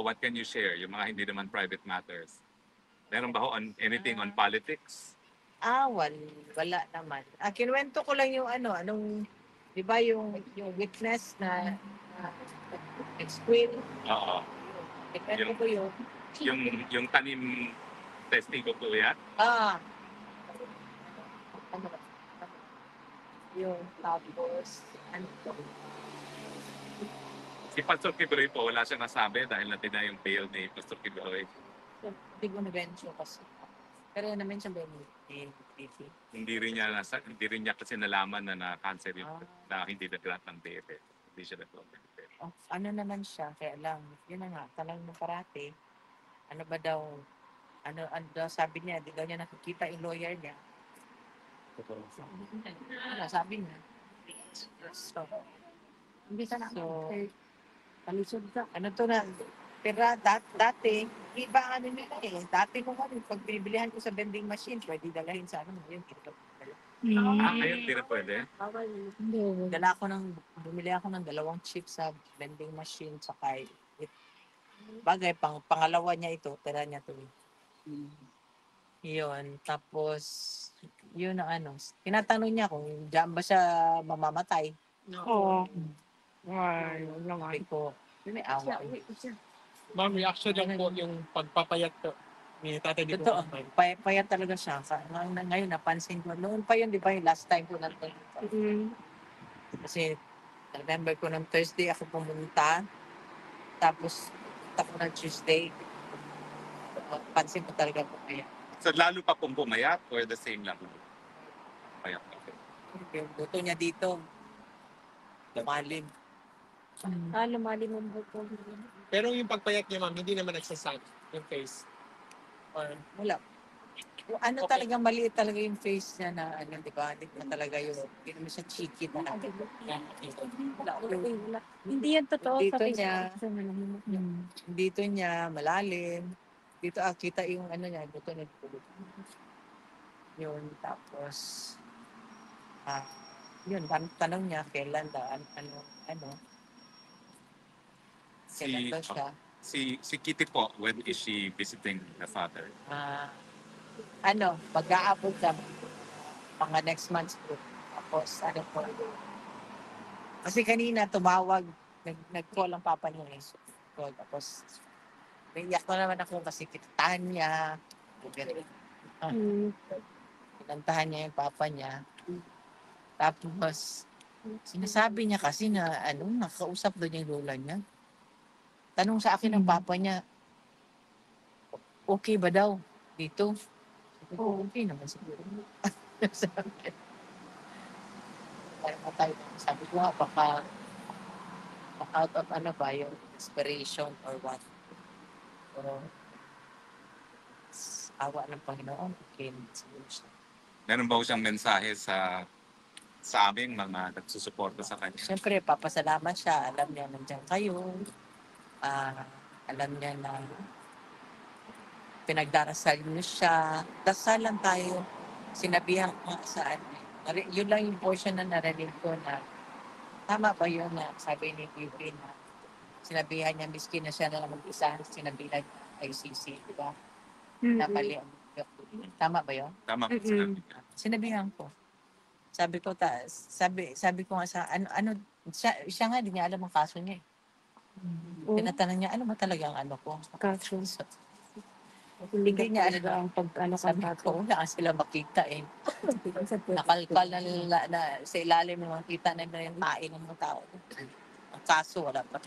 what can you share? Yung mga hindi naman private matters. Meron ba ho on anything on politics? Wala naman. Kinuwento ko lang yung di ba yung witness na ex-queen. Oo. Kinuwento ko yun. Yung tanim testigo po yan? Ano ba? Yung tapos, Si Pastor Kibuloy po, wala siyang nasabi dahil natin na yung bail ni Pastor Kibuloy. hindi ko na-bencho kasi. Pero yun naman siya Hindi rin niya kasi nalaman na na-cancel yung na hindi nag-grant ng bail. Hindi siya nag-grant ng bail. Ano naman siya, kaya lang, yun na nga, talang mo parati, ano daw sabi niya, di daw niya nakikita yung lawyer niya. Sabi niya. So, Hindi ka na. Palisod ka. Ano to na, pero dati, iba nila dati ko pag binibilihan ko sa vending machine, pwede dalahin sa yun. Ngayon hindi na pwede? Bumili ako ng 2 chips sa vending machine, saka bagay, pangalawa niya ito, tira niya to. Yun, tapos, yun ang tinatanong niya kung diyan ba siya mamamatay. Oo. Ay, Sabi ko, may awa. Ma'am, reaction lang po yung pagpapayat to ni Tatay Digong. Totoo, payat talaga siya. Ngayon, napansin ko. Noon pa yun, di ba, yung last time ko nandun. Kasi, remember ko ng Thursday ako pumunta. Tapos, punta ko ng Tuesday. Pansin ko talaga po kaya. So lalo pa pong pumayat or the same lang? Payat pa. Yung buto niya dito, lumalim. Lumalim ang buto. Pero yung pagpayat niya, ma'am, hindi naman nagsasag yung face. Or, Wala. Okay. Talaga maliit talaga yung face niya na di ba? Hindi na talaga hindi naman siya cheeky na. Hindi yan totoo Dito sa niya. Facebook. Dito niya, malalim. Dito, kita yung niya, buto niya. Yun, tapos, yun, tanong niya, kailan daw, kailan daw siya. Si Kitty po, when is she visiting the father? Mag-aabot sa mga next month po. Tapos, po. Kasi kanina tumawag, nag-call ang papa niya. Call, tapos, naiyak na naman ako kasi kinantahan niya. Kinantahan niya yung papa niya. Tapos, sinasabi niya kasi na, nakausap doon yung lola niya. Tanong sa akin ng papa niya, okay ba daw dito? Okay naman siguro. Sabi ko nga, baka out of yung inspiration or what. Pero, awa ng Panginoon, okay siguro siya. Meron ba siyang mensahe sa aming mga nagsusuporta sa kanya? Siyempre, papasalamat siya. Alam niya nandiyan kayo. Alam niya na pinagdarasal niyo siya. Dasal lang tayo. Sinabihan ko saan. Yun lang yung portion na narinig ko na tama ba yun na sabi ni Bibi na sinabihan niya miskin na siya na lang mag-isa. Sinabihan ICC, di ba? Na mali ang tama ba yun? Tama po sinabi niya. Sinabihan ko. Sabi ko nga sa siya nga, di niya alam ang kaso niya. Tinatanong niya, ano ba talaga ang ko? Kaso. Hindi niya alam. ang Sabi ko, wala sila makita Nakalkal na sa ilalim ng makita na yung tain ng mga tao. Ang kaso, wala pa.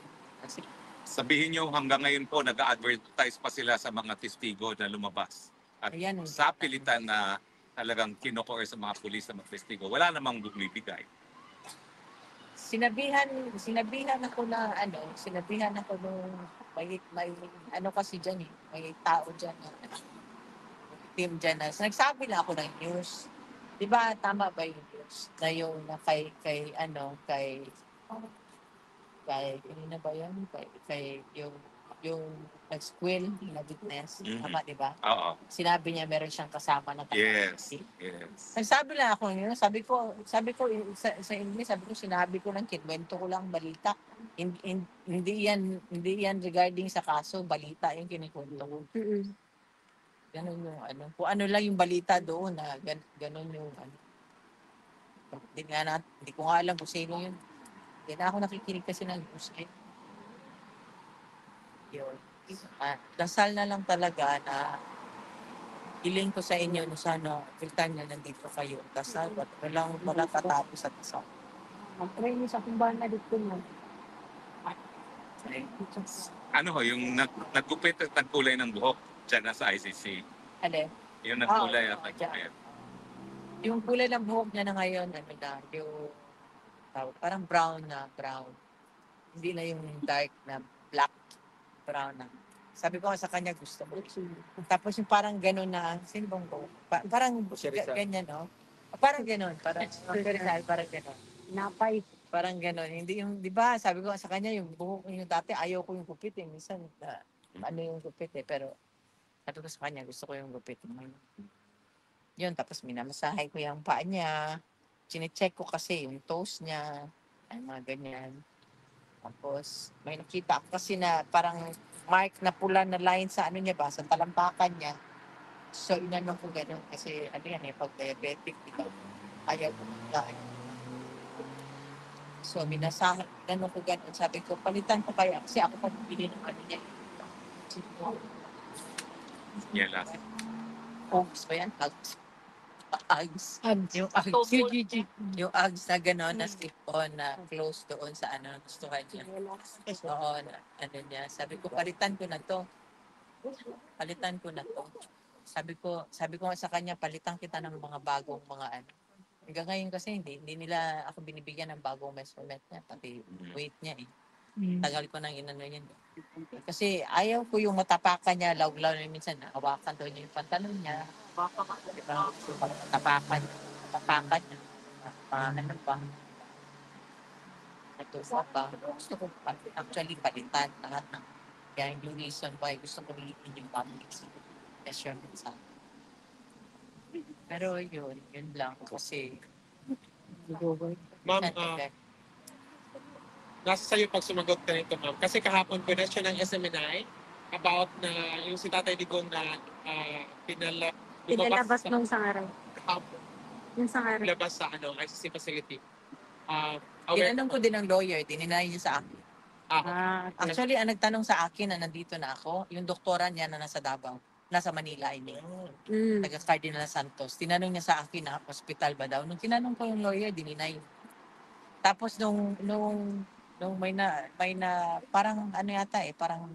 Sabihin niyo hanggang ngayon po, nag-advertise pa sila sa mga testigo na lumabas. At Ayan, sa pilitan na talagang kinokoer sa mga pulis na magtestigo, wala namang bumibigay. Sinabihan ako na nung may kasi dyan may tao dyan team dyan na nagsabi na ako ng news. Di ba tama ba yung news na yung kay kanina ba yan? Kay yung nag-squill na witness. Tama, di ba? Oo. Sinabi niya meron siyang kasama na Yes. Nagsabi lang ako yun. Sabi ko sa English, sinabi ko lang, kinwento ko lang balita. hindi yan regarding sa kaso, balita yung kinikwento ko. Mm-mm. Ganun yung ano. Kung ano lang yung balita doon na ganun yung ano. Hindi ko nga alam kung sino yun. Hindi na ako nakikinig kasi ng news eh. Yun. Dasal na lang talaga na hiling ko sa inyo no sana every time na nandito kayo. Dasal, walang katapos at dasal. Pray mo sa kumbana dito mo. Ano ho, yung naggupit at nagkulay ng buhok dyan na sa ICC. Ano? Yung nagkulay at Oo, nagkulay. Yung kulay ng buhok niya na ngayon, ano na, yung parang brown. Hindi na yung dark na black, brown na. Sabi ko nga sa kanya, gusto ko. Tapos yung parang gano'n na, sino bang buhok? Parang ganyan, no? Parang gano'n, parang gano'n. Napay. Parang gano'n. Hindi yung, di ba, sabi ko nga sa kanya, yung buhok, yung dati, ayaw ko yung gupit eh. Minsan, ano yung gupit eh. Pero, sabi ko sa kanya, gusto ko yung gupit. Yun, tapos minamasahe ko yung paa niya. Chinecheck ko kasi yung toes niya. Ay, mga ganyan. Tapos, may nakita ako kasi na parang mark na pula na line sa ano niya ba, sa talampakan niya. So, inano ko gano'n kasi ano yan eh, pag diabetic, di ba? Ayaw ko magkain. So, inano ko gano'n. Sabi ko, palitan ko kaya kasi ako pa bibili ng ano niya. Yeah, last. Oaks ba yan? Ags. Yung Ags. Yung Ags na gano'n, na slip-on, na close doon sa ano, gustuhan niya. Oo, ano niya. Sabi ko, palitan ko na to. Sabi ko nga sa kanya, palitan kita ng mga bagong mga ano. Hanggang ngayon kasi hindi nila ako binibigyan ng bagong measurement niya, pati weight niya eh. Tagal ko nang inano yan. Kasi ayaw ko yung matapakan niya, lawlaw na minsan, hawakan doon niya yung pantalon niya. Diba? So, matapakan niya. Ano ba? Ito pa. Gusto ko actually palitan lahat ng kaya yung reason why gusto ko liitin yung public measurement sa akin. Pero yun lang kasi Ma'am, effect. nasa sa'yo pag sumagot ka nito, ma'am. Kasi kahapon ko na siya ng SMNI about na yung si Tatay Digong na Pinalabas nung sangaray. kahapon, Yung sangaray. labas sa ICC facility. Aware Tinanong ko din ng lawyer, dininay niya sa akin. Okay. Actually, ang nagtanong sa akin na nandito na ako, yung doktora niya na nasa Davao, nasa Manila, I mean, taga Cardinal Santos. Tinanong niya sa akin na hospital ba daw. Nung tinanong ko yung lawyer, dininay. Tapos nung may na parang ano yata eh, parang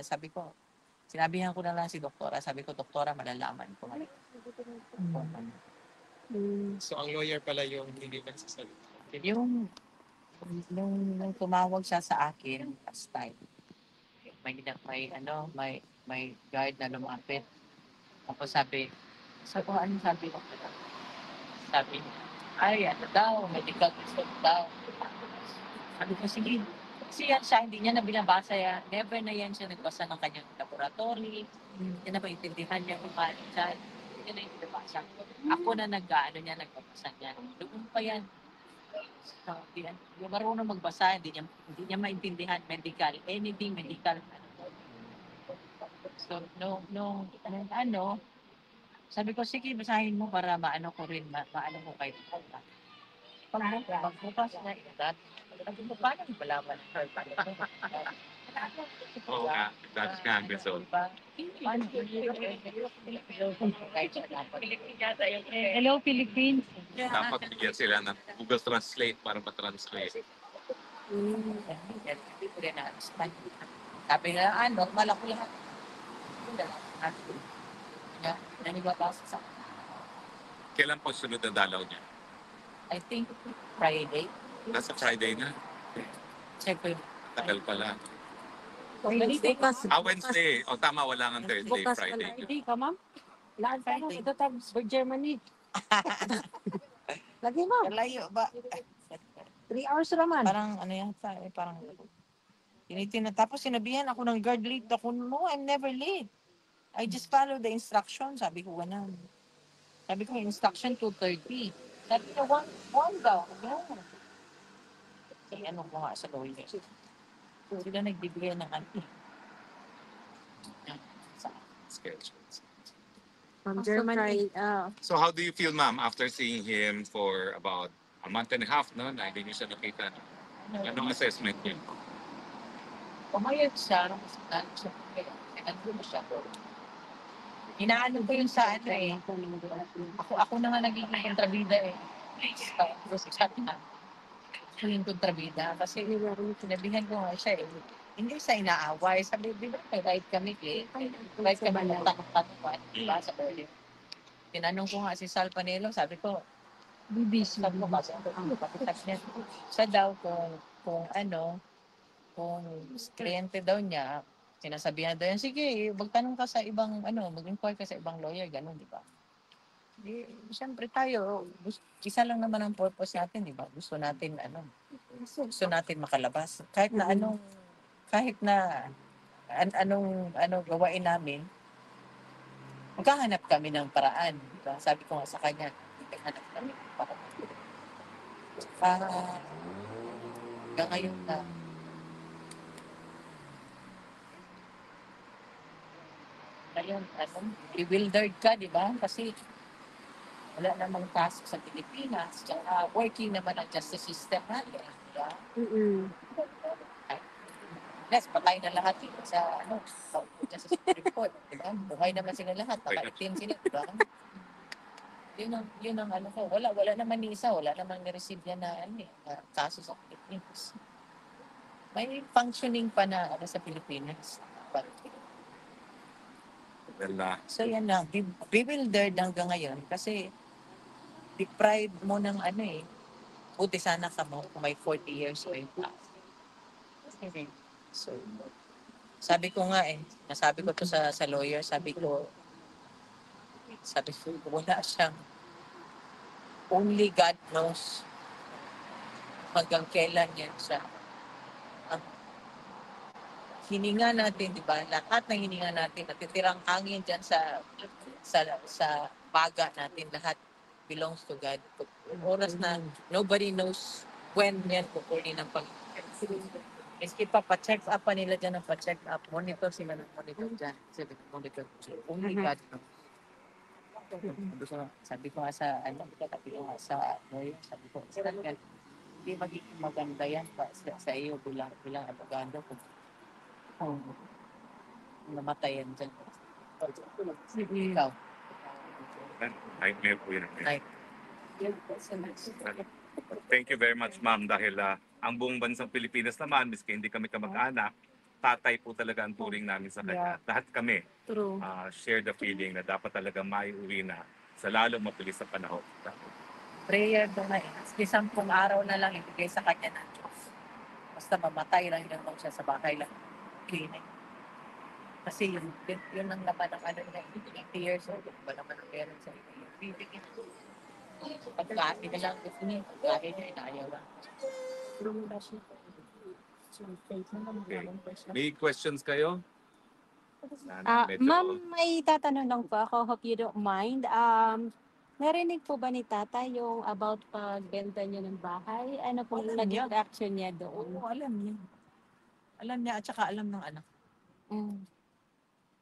sabi ko, sinabihan ko na lang si doktora, sabi ko, doktora, malalaman ko. So, ang lawyer pala yung hindi nagsasalita. Yung nung tumawag siya sa akin last time, may guard na lumapit. Tapos sabi ko, ano sabi ko? Sabi niya, ay, ano daw, medical result daw. Sabi ko, sige. Kasi yan siya, hindi niya na binabasa yan. Never na yan siya nagbasa ng kanyang laboratory. Hindi na maintindihan niya kung paano siya. Hindi na yung binabasa. Ako na nagbabasa niya. Doon pa yan. So, yung marunong magbasa, hindi niya maintindihan medical, anything medical. So, sabi ko, sige, basahin mo para maano ko rin, maano ko kayo. Pagbukas na edad, sabi ko, paano mo palaman? Oo nga, that's nga ang result. Paano? Hello, Philippines. Dapat bigyan sila ng Google Translate para ma-translate. Hindi ko rin na-understand. Sabi na, normal ako lahat. Nanibabasa sa Kailan po sunod na dalaw niya? I think Friday. Nasa Friday na. Check ko yung Tagal pala. Wednesday. Wednesday. O tama, wala nga Thursday, Bukas Friday. pala. Hindi ka, ma'am? Laan ka na. Ito tayo for Germany. Lagi, ma'am. Kalayo ba? 3 hours naman. Parang ano yan, parang tapos sinabihan ako ng guard late. Ako, no, I'm never late. I just follow the instruction. Sabi ko, ganun. Sabi ko, instruction 2:30. Sabi ko, one daw. No. ano ko nga sa lawyer. Sila nagbibigay ng ano. Sa Schedules. From Also Germany. So how do you feel, ma'am, after seeing him for about a month and a half, no? Na hindi niyo siya nakita. Anong assessment niyo? Pumayag siya, ano siya, ano mo siya. Inaano ko yun sa ano eh. Ako na nga naging kontrabida eh. Gusto sabi na, ako yung kontrabida. Kasi sinabihan ko nga siya eh. Hindi sa inaaway. Sabi, di ba may right kami eh. Right kami ng tanong-tanong. Diba sa earlier. Tinanong ko nga si Sal Panelo, sabi ko, sabi ko, sabi niya, siya daw kung ano, kung kliyente daw niya, sinasabihan daw yan, sige, magtanong ka sa ibang, mag-inquire ka sa ibang lawyer, gano'n, di ba? Di, siyempre tayo, isa lang naman ang purpose natin, di ba? Gusto natin makalabas. Kahit na anong gawain namin, magkahanap kami ng paraan. Di ba? Sabi ko nga sa kanya, magkahanap kami ng paraan. Hanggang ngayon na, ngayon, bewildered ka, di ba? Kasi wala namang task sa Pilipinas. Tsaka working naman ang justice system natin. Di ba? Yes, patay na lahat sa justice report. Di ba? Buhay naman sila lahat. Nakaitim sila, di ba? Yun ang ano ko. Wala naman ni isa. Wala naman ni-receive yan na kaso sa Pilipinas. May functioning pa na sa Pilipinas. But, Well, so yan lang, bewildered hanggang ngayon kasi deprived mo ng buti sana ka mo kung may 40 years o yung So, sabi ko nga nasabi ko to sa lawyer, sabi ko wala siyang, only God knows hanggang kailan yan siya. Ang hininga natin, di ba? Lahat ng hininga natin, natitirang hangin dyan sa baga natin, lahat belongs to God. Oras na nobody knows when yan kukunin ng Panginoon. Miski pa-check up pa nila dyan, pa-check up, monitor sila ng monitor dyan. Monitor. Only God knows. Sabi ko nga sa lawyer, sabi ko, hindi magiging maganda yan sa iyo bilang abogado kung namatayan dyan. Ikaw. nightmare po yun. Like, Thank you very much, ma'am, dahil ang buong bansang Pilipinas naman, miski hindi kami kamag-anak, tatay po talaga ang turing namin sa kanya. Lahat kami True. share the feeling na dapat talaga maiuwi na sa lalong mabilis na panahon. prayer doon na Kasi 10 araw na lang ibigay sa kanya ng Diyos. Basta mamatay lang yun siya sa bahay lang. Clinic. Kasi yun ang laman ng niya, 80 years old. Ba naman ang meron sa iyo? Bibigyan. Pagkain na lang gusto niya. Pagkain niya, inayaw lang. Okay. May questions kayo? Ma'am, may tatanong lang po ako. Hope you don't mind. Narinig po ba ni Tata yung about pagbenta niya ng bahay? Ano po Alam naging niya. reaction niya doon? Oo, alam niya. Alam niya at saka alam ng anak. Mm.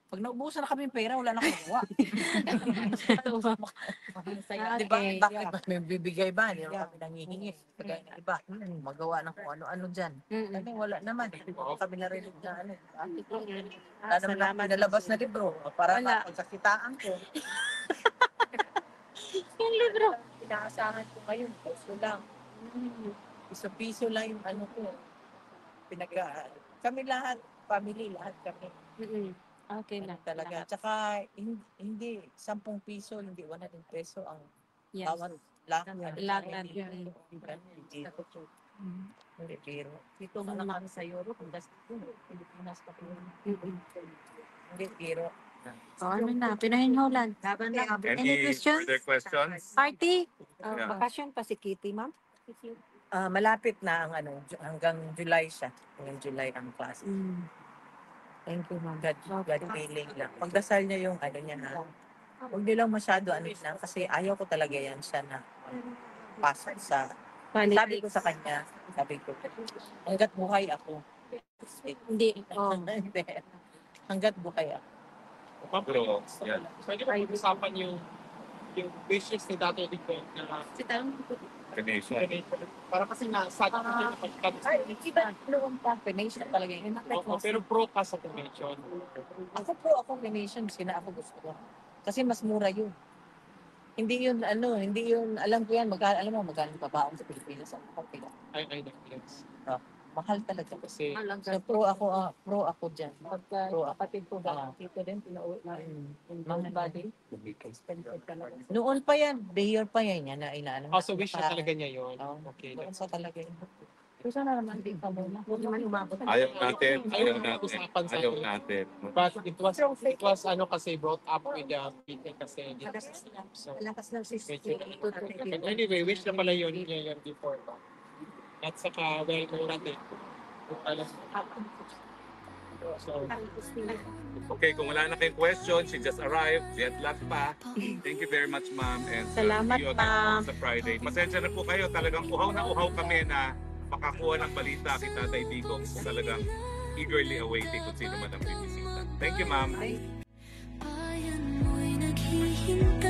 Pag naubusan na kami ng pera, wala na akong gawa. Di ba? Okay. Bakit may bibigay ba? Hindi naman kami nangihingi. Kagaya ng iba, magawa ng kung ano-ano dyan. Mm-mm. Kami wala naman. Kami narinig na Ah, Wala naman salamat. ako nalabas na libro. Para Wala. pagkakitaan ko. Yung libro. Inaasahan ko ngayon. Piso lang. Piso-piso lang yung ano ko. Kami lahat, family, lahat kami. Mm-mm. Okay na. Talaga. Tsaka, hindi, 10 piso, hindi 100 peso ang Yes. bawat lakad. Lakad. Hindi biro. Dito nga lang kami sa Europe, Pilipinas pa po. Mm-mm. Hindi biro. Ano na, pinahinhulan. Any questions? further questions? Party? Yeah. Bakasyon pa si Kitty, ma'am? Malapit na ang hanggang July siya. Hanggang July ang class. Thank you, ma'am. God willing lang. Pagdasal niya yung niya na. Huwag niyo lang masyado kasi ayaw ko talaga yan siya na pasok sa. Sabi ko sa kanya, Sabi ko, hanggat buhay ako. Hindi. Oh. Hindi. Hanggat buhay ako. Ma'am, Pero, yan. pwede mo pag-usapan yung wishes ni Tatay Digong na Si Tang. Ganesha. para kasi nasa atin yung Ay, iba noon pa. Cremation talaga yun. pero pro ka sa convention. Ako pro ako cremation. Sina ako gusto ko. Kasi mas mura yun. Hindi yun, hindi yun, alam ko yan, alam mo, magkano babaong sa Pilipinas. Okay. I yes. Mahal talaga. Kasi So, pro ako dyan. Pagka Pro ako. kapatid ko ba, dito din, pinauwi na Mahal body. Expensive talaga. Noon pa yan, mayor pa yan, yan na inaano. so wish na talaga niya yun. Oo. Okay. Noon sa talaga yun. So, sana naman di ka muna. Huwag naman umabot. Ayaw natin. Usapan sa Ayaw natin. But it was kasi brought up with the meeting kasi. So, Lakas ng but anyway, wish na pala yun niya yun before. At saka, well, mura din. So, Okay, kung wala na kayong question, she just arrived. Jet lag pa. Thank you very much, ma'am. And Salamat, see you again ma'am. sa Friday. Pasensya na po kayo. Talagang uhaw na uhaw kami na makakuha ng balita kay Tatay Digong. Talagang eagerly awaiting kung sino man ang bibisita. Thank you, ma'am. Bayan mo'y naghihintay.